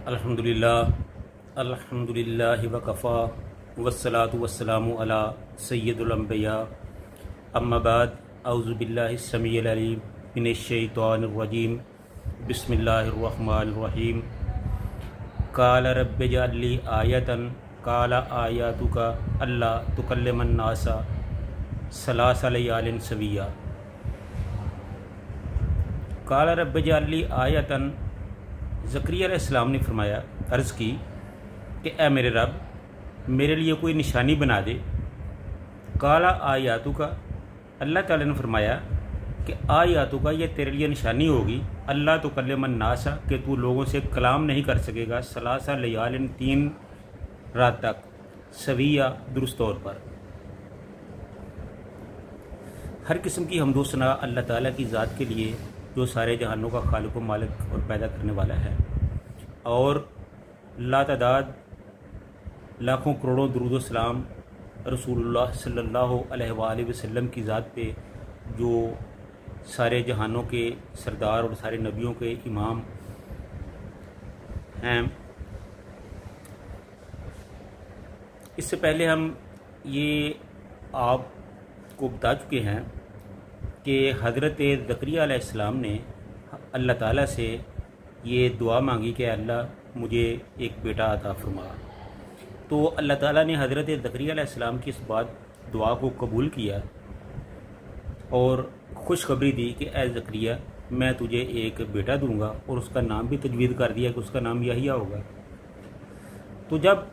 अल्हम्दुलिल्लाह वकफ़ा वस्सलातु वस्सलामु अला सय्यिदिल अंबिया अम्मा बाद औज़ु बिल्लाहि समीइल अलीम मिनश शैतानिर रजीम बिस्मिल्लाहिर रहमानिर रहीम क़ाल रब्बि इजअल ली आयतन क़ाल आयातुका अल्ला तुकल्लिमन नासा सलासा लयालिन सविया। क़ाल रब्बि इजअल ली आयतन, ज़करिया अलैहिस्सलाम ने फरमाया, अर्ज़ की कि ए मेरे रब, मेरे लिए कोई निशानी बना दे। काला आयातु का, अल्लाह ताला ने फरमाया कि आयातु का, ये तेरे लिए निशानी होगी। अल्लाह तो कल्लमन नासा, कि तू लोगों से कलाम नहीं कर सकेगा। सलासा लयालिन, 3 रात तक। सविया, दुरुस्त तौर पर। हर किस्म की हम्दो सना अल्लाह ताला की ज़ात के लिए, जो सारे जहानों का खालिक व मालिक और पैदा करने वाला है, और लातादाद लाखों करोड़ों दुरूद सलाम रसूलुल्लाह सल्लल्लाहु अलैहि वसल्लम की ज़ात पे, जो सारे जहानों के सरदार और सारे नबियों के इमाम हैं। इससे पहले हम ये आपको बता चुके हैं कि हज़रत ज़करिया अलैहिस्सलाम ने अल्लाह ताला से ये दुआ मांगी कि अल्लाह मुझे एक बेटा अता फरमा। तो अल्लाह ताला ने हज़रत ज़करिया अलैहिस्सलाम की इस दुआ को कबूल किया और खुशखबरी दी कि ए ज़करिया, मैं तुझे एक बेटा दूंगा, और उसका नाम भी तजवीज़ कर दिया कि उसका नाम यहिया होगा। तो जब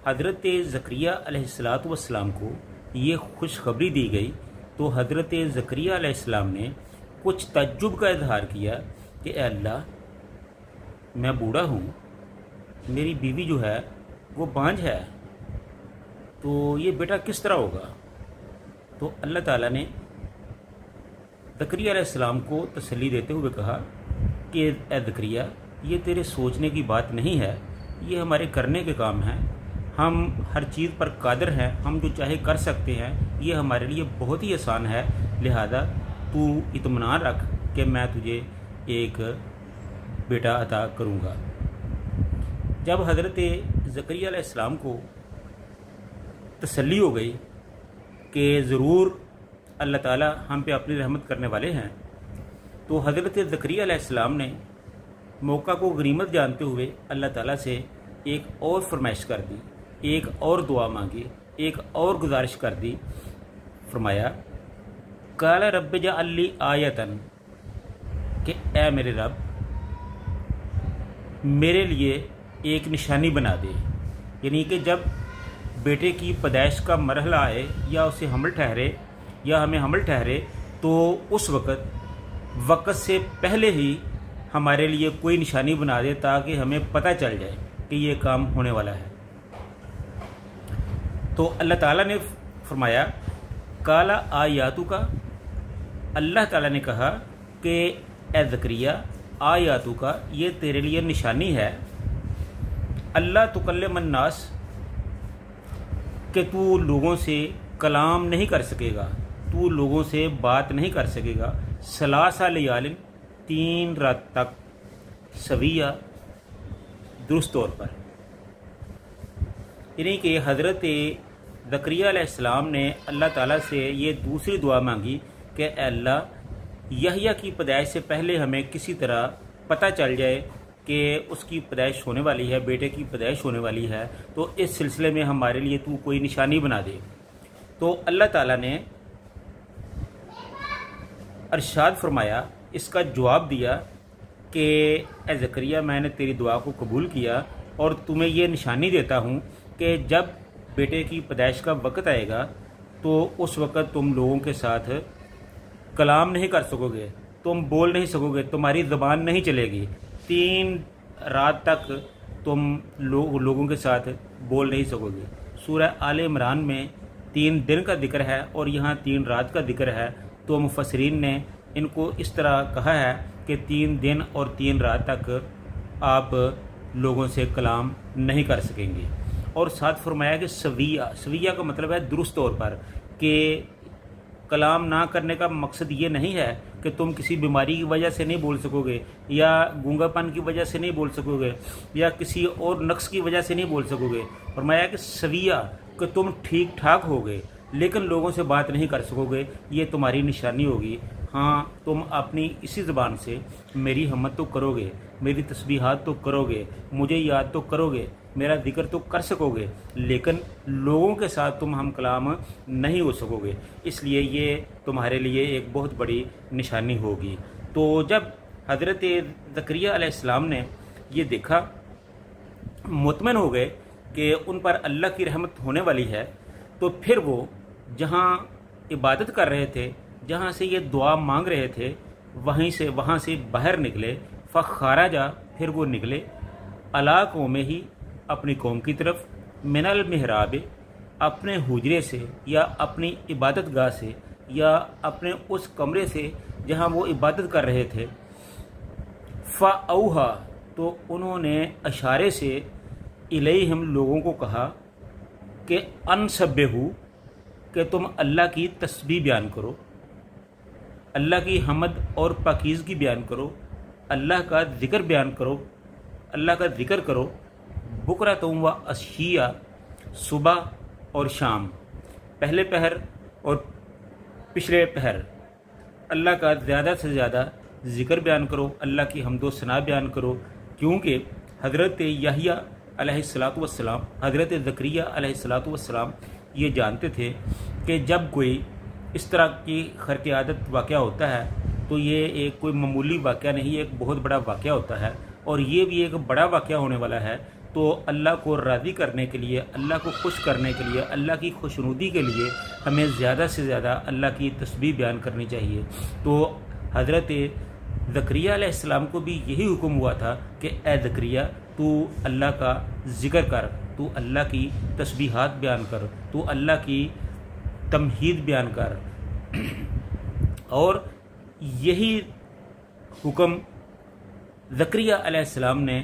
हज़रत ज़करिया अलैहिस्सलातु वस्सलाम को ये खुशखबरी दी गई, तो हज़रत ज़करिया अलैहिस्सलाम ने कुछ तज्जुब का इजहार किया कि ए अल्लाह, मैं बूढ़ा हूँ, मेरी बीवी जो है वो बांझ है, तो ये बेटा किस तरह होगा। तो अल्लाह ताला ने ज़करिया अलैहिस्सलाम को तसल्ली देते हुए कहा कि ए ज़करिया, ये तेरे सोचने की बात नहीं है, ये हमारे करने के काम हैं। हम हर चीज़ पर कादिर हैं, हम जो चाहे कर सकते हैं, ये हमारे लिए बहुत ही आसान है। लिहाजा तू इत्मीनान रख कि मैं तुझे एक बेटा अता करूँगा। जब हज़रत ज़करिया अलैहिस्सलाम को तसल्ली हो गई कि ज़रूर अल्लाह ताला हम पे अपनी रहमत करने वाले हैं, तो हज़रत ज़करिया अलैहिस्सलाम ने मौका को गनीमत जानते हुए अल्लाह ताला से एक और फरमाइश कर दी, एक और दुआ मांगी, एक और गुजारिश कर दी। फरमाया, काला रब्बि इजअल ली आयतन, कि ए मेरे रब, मेरे लिए एक निशानी बना दे। यानी कि जब बेटे की पैदाइश का मरहला आए, या उसे हमल ठहरे, या हमें हमल ठहरे, तो उस वक़्त से पहले ही हमारे लिए कोई निशानी बना दे, ताकि हमें पता चल जाए कि ये काम होने वाला है। तो अल्लाह ताला ने फरमाया, काला आयातु का, अल्लाह ताला ने कहा कि ए ज़करिया, आयातु का, ये तेरे लिए निशानी है। अल्लाह तुकल्लिमन नास, कि तू लोगों से कलाम नहीं कर सकेगा, तू लोगों से बात नहीं कर सकेगा। सलासा लयालिन, 3 रात तक। सविया, दुरुस्त तौर पर। यानी कि हज़रत ज़करिया अलैहिस्सलाम ने अल्लाह ताला से ये दूसरी दुआ मांगी कि अल्लाह, यहया की पैदाइश से पहले हमें किसी तरह पता चल जाए कि उसकी पैदाइश होने वाली है, बेटे की पैदाइश होने वाली है, तो इस सिलसिले में हमारे लिए तू कोई निशानी बना दे। तो अल्लाह ताला ने अरशाद फरमाया, इसका जवाब दिया कि ए ज़करिया, मैंने तेरी दुआ को कबूल किया और तुम्हें ये निशानी देता हूँ कि जब बेटे की पैदाइश का वक़्त आएगा, तो उस वक़्त तुम लोगों के साथ कलाम नहीं कर सकोगे, तुम बोल नहीं सकोगे, तुम्हारी ज़बान नहीं चलेगी। 3 रात तक तुम लोगों के साथ बोल नहीं सकोगे। सूरह आले इमरान में 3 दिन का जिक्र है और यहाँ 3 रात का जिक्र है। तो मुफस्सिरीन ने इनको इस तरह कहा है कि 3 दिन और 3 रात तक आप लोगों से कलाम नहीं कर सकेंगे। और साथ फरमाया कि सविया का मतलब है दुरुस्त तौर पर, कि कलाम ना करने का मकसद ये नहीं है کہ تم کسی بیماری کی وجہ سے نہیں بول سکو گے، یا گونگا پن کی وجہ سے نہیں بول سکو گے، یا کسی اور نقص کی وجہ سے نہیں بول سکو گے۔ فرمایا کہ سویہ، کہ تم ٹھیک ٹھاک ہوگے لیکن لوگوں سے بات نہیں کر سکو گے، یہ تمہاری نشانی ہوگی۔ ہاں تم اپنی اسی زبان سے میری حمد تو کرو گے، میری تسبیحات تو کرو گے، مجھے یاد تو کرو گے، میرا ذکر تو کر سکو گے، لیکن لوگوں کے ساتھ تم ہم کلام نہیں ہو سکو گے، اس لیے یہ تمہارے لیے ایک بہت بڑی نشانی ہوگی۔ تو جب حضرت زکریا علیہ السلام نے یہ دیکھا، مطمئن ہو گئے کہ ان پر اللہ کی رحمت ہونے والی ہے، تو پھر وہ جہاں عبادت کر رہے تھے، جہاں سے یہ دعا مانگ رہے تھے، وہاں سے باہر نکلے، فخرجا، پھر وہ نکلے، الی قومہ، اپنی قوم کی طرف، من المحراب، اپنے حجرے سے یا اپنی عبادت گاہ سے یا اپنے اس کمرے سے جہاں وہ عبادت کر رہے تھے، فاوحا، تو انہوں نے اشارے سے الیہم، لوگوں کو کہا کہ انسبحوا، کہ تم اللہ کی تسبیح بیان کرو، اللہ کی حمد اور پاکیزگی بیان کرو، اللہ کا ذکر بیان کرو، اللہ کا ذکر کرو، بکرۃ و عشیہ، صبح اور شام، پہلے پہر اور پچھلے پہر، اللہ کا زیادہ سے زیادہ ذکر بیان کرو، اللہ کی حمد و ثنا بیان کرو، کیونکہ حضرت یحییٰ علیہ الصلاۃ والسلام، حضرت زکریا علیہ الصلاۃ والسلام یہ جانتے تھے کہ جب کوئی اس طرح کی خرق عادت واقعہ ہوتا ہے تو یہ ایک کوئی معمولی واقعہ نہیں، ایک بہت بڑا واقعہ ہوتا ہے، اور یہ بھی ایک بڑا واقعہ ہونے والا ہے۔ تو اللہ کو راضی کرنے کے لیے، اللہ کو خوش کرنے کے لیے، اللہ کی خوشنودی کے لیے ہمیں زیادہ سے زیادہ اللہ کی تسبیح بیان کرنی چاہیے۔ تو حضرت زکریا علیہ السلام کو بھی یہی حکم ہوا تھا کہ اے زکریا، تو اللہ کا ذکر کر، تو اللہ کی تسبیحات بیان کر، تو اللہ کی تمہید بیان کر۔ اور یہی حکم زکریا علیہ السلام نے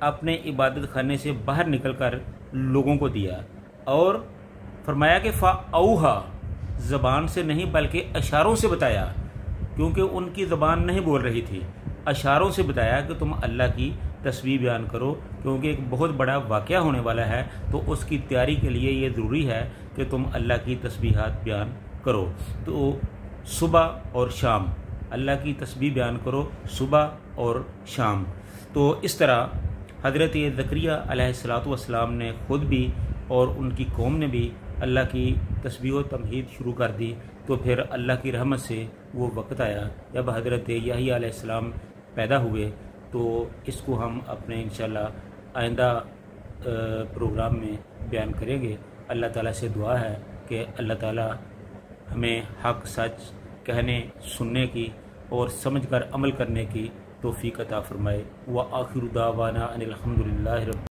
اپنے عبادت خانے سے باہر نکل کر لوگوں کو دیا، اور فرمایا کہ فاوحا، زبان سے نہیں بلکہ اشاروں سے بتایا، کیونکہ ان کی زبان نہیں بول رہی تھی، اشاروں سے بتایا کہ تم اللہ کی تسبیح بیان کرو، کیونکہ ایک بہت بڑا واقعہ ہونے والا ہے، تو اس کی تیاری کے لیے یہ ضروری ہے کہ تم اللہ کی تسبیحات بیان کرو۔ تو صبح اور شام اللہ کی تسبیح بیان کرو، صبح اور شام۔ تو اس طرح حضرت زکریا علیہ الصلاۃ والسلام نے خود بھی اور ان کی قوم نے بھی اللہ کی تسبیح و تمہید شروع کر دی۔ تو پھر اللہ کی رحمت سے وہ وقت آیا جب حضرت یحییٰ علیہ السلام پیدا ہوئے۔ تو اس کو ہم اپنے انشاءاللہ آئندہ پروگرام میں بیان کریں گے۔ اللہ تعالیٰ سے دعا ہے کہ اللہ تعالیٰ ہمیں حق سچ کہنے، سننے کی اور سمجھ کر عمل کرنے کی توفیق عطا فرمائے۔ وآخر دعوانا ان الحمد للہ رب